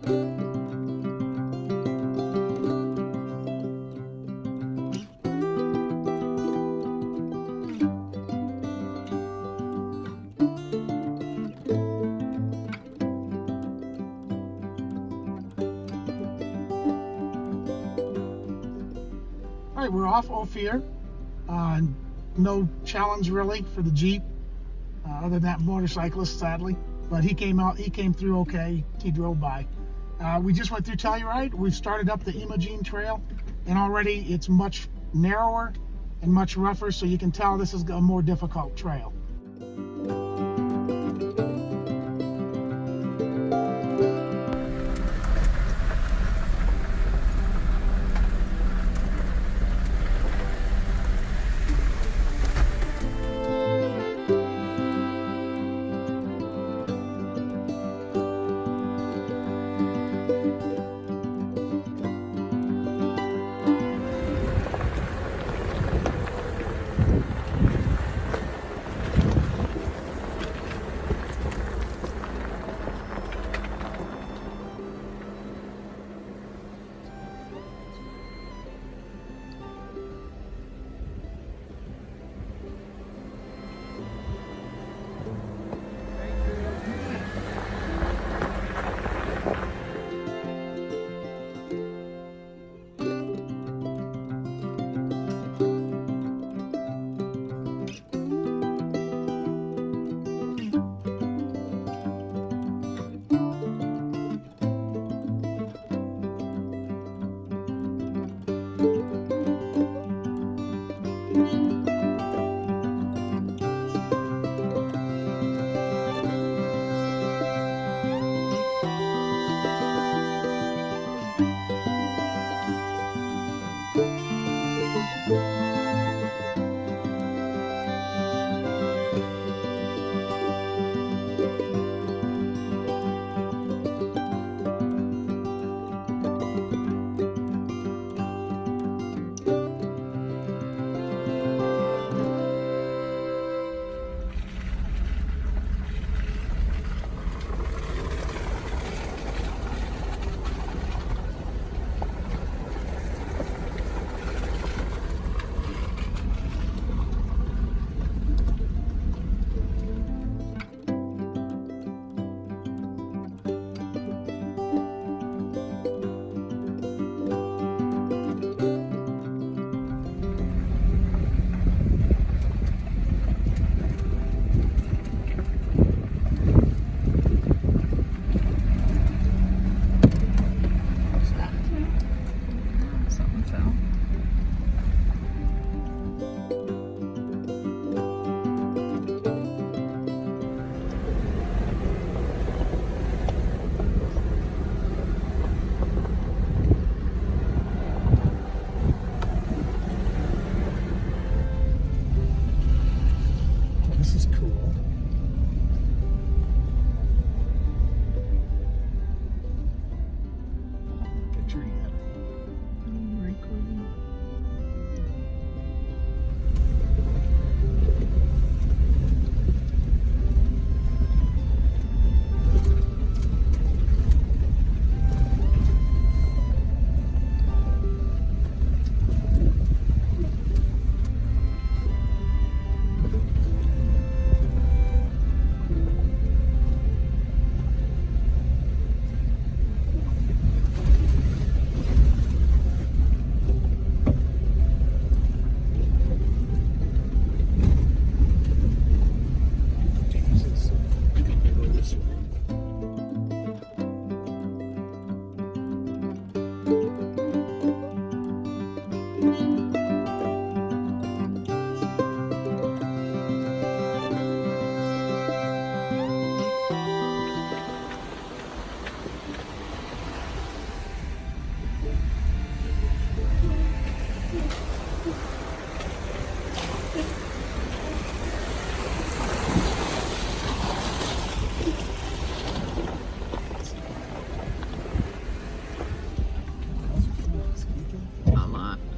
All right, we're off Ophir. No challenge really for the Jeep, other than that motorcyclist, sadly. But he came through okay. He drove by. We just went through Telluride. We've started up the Imogene Trail, and already it's much narrower and much rougher, so you can tell this is a more difficult trail.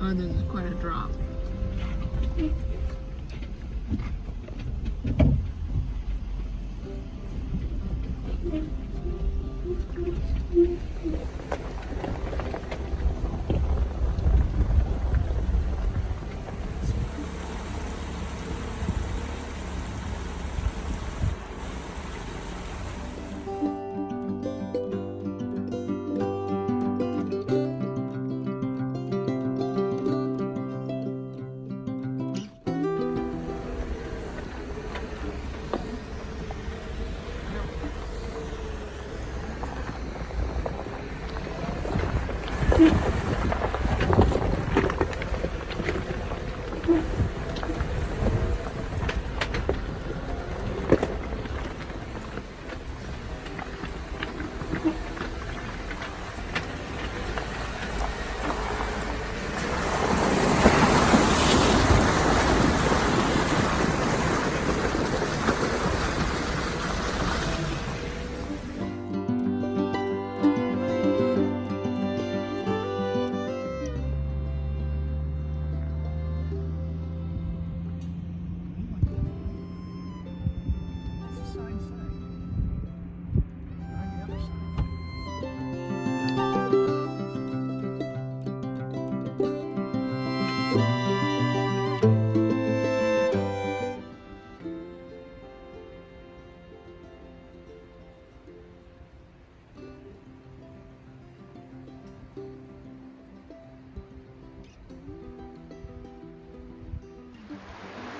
Oh, there's quite a drop.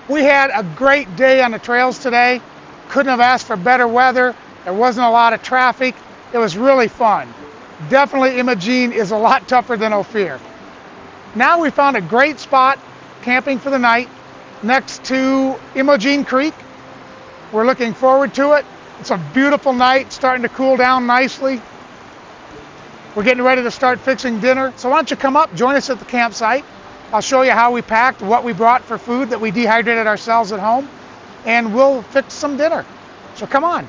We had a great day on the trails today. Couldn't have asked for better weather. There wasn't a lot of traffic. It was really fun. Definitely Imogene is a lot tougher than Ophir. Now we found a great spot camping for the night next to Imogene Creek. We're looking forward to it. It's a beautiful night, starting to cool down nicely. We're getting ready to start fixing dinner. So why don't you come up, join us at the campsite. I'll show you how we packed, what we brought for food that we dehydrated ourselves at home, and we'll fix some dinner. So come on.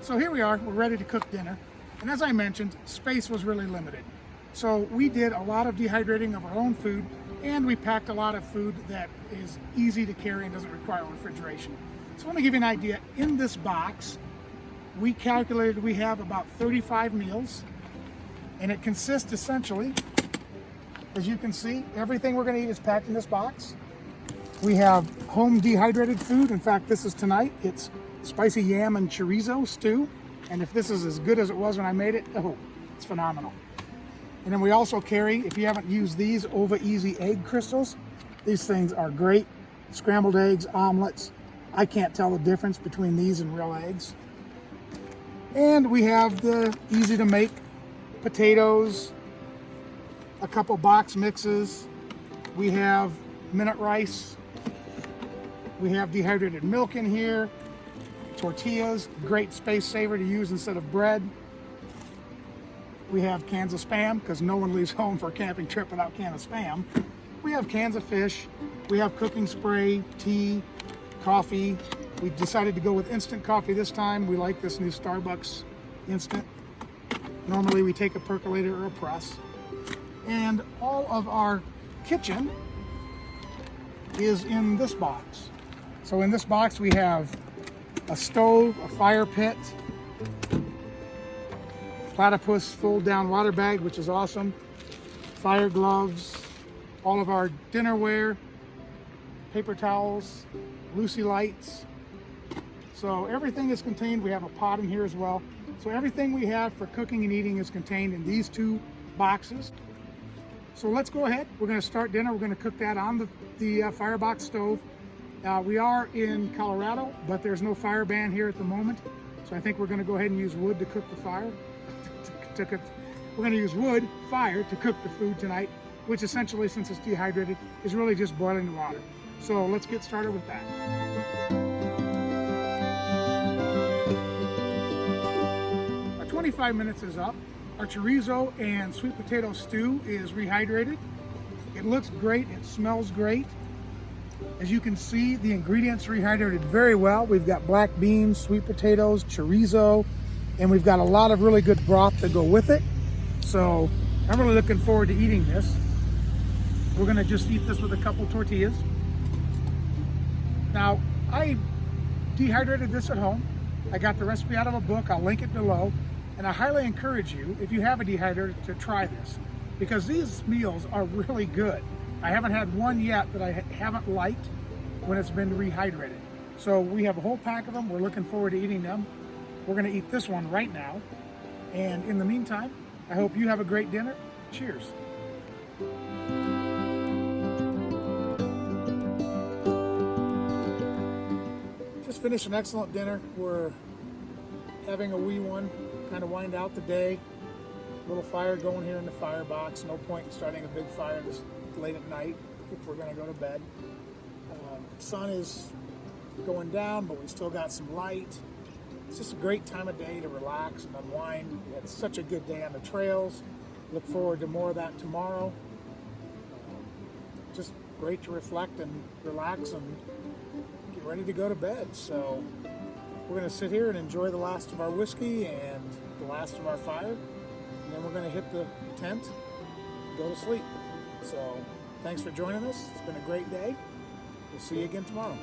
So here we are, we're ready to cook dinner. And as I mentioned, space was really limited. So we did a lot of dehydrating of our own food, and we packed a lot of food that is easy to carry and doesn't require refrigeration. So let me give you an idea. In this box, we calculated we have about 35 meals, and it consists essentially, as you can see, everything we're going to eat is packed in this box. We have home dehydrated food. In fact, this is tonight. It's spicy yam and chorizo stew, and if this is as good as it was when I made it, oh, it's phenomenal. And then we also carry, if you haven't used these, Ova Easy egg crystals. These things are great. Scrambled eggs, omelets. I can't tell the difference between these and real eggs. And we have the easy to make potatoes, a couple box mixes. We have minute rice. We have dehydrated milk in here. Tortillas, great space saver to use instead of bread. We have cans of Spam, because no one leaves home for a camping trip without a can of Spam. We have cans of fish. We have cooking spray, tea, coffee. We decided to go with instant coffee this time. We like this new Starbucks instant. Normally we take a percolator or a press. And all of our kitchen is in this box. So in this box we have a stove, a fire pit, platypus fold down water bag, which is awesome, fire gloves, all of our dinnerware, paper towels, Lucy lights. So everything is contained. We have a pot in here as well. So everything we have for cooking and eating is contained in these two boxes. So let's go ahead. We're going to start dinner. We're going to cook that on the firebox stove. We are in Colorado, but there's no fire ban here at the moment. So I think we're going to go ahead and use wood to cook the fire. We're going to use wood, fire, to cook the food tonight, which essentially, since it's dehydrated, is really just boiling the water. So let's get started with that. Our 25 minutes is up. Our chorizo and sweet potato stew is rehydrated. It looks great, it smells great. As you can see, the ingredients rehydrated very well. We've got black beans, sweet potatoes, chorizo, and we've got a lot of really good broth to go with it. So I'm really looking forward to eating this. We're gonna just eat this with a couple tortillas. Now, I dehydrated this at home. I got the recipe out of a book. I'll link it below. And I highly encourage you, if you have a dehydrator, to try this, because these meals are really good. I haven't had one yet that I haven't liked when it's been rehydrated. So we have a whole pack of them. We're looking forward to eating them. We're going to eat this one right now. And in the meantime, I hope you have a great dinner. Cheers. Just finished an excellent dinner. We're having a wee one, kind of wind out the day. Little fire going here in the firebox. No point in starting a big fire this late at night if we're going to go to bed. Sun is going down, but we still got some light. It's just a great time of day to relax and unwind. We had such a good day on the trails. Look forward to more of that tomorrow. Just great to reflect and relax and get ready to go to bed. So we're going to sit here and enjoy the last of our whiskey and the last of our fire, and then we're going to hit the tent and go to sleep. So thanks for joining us. It's been a great day. We'll see you again tomorrow.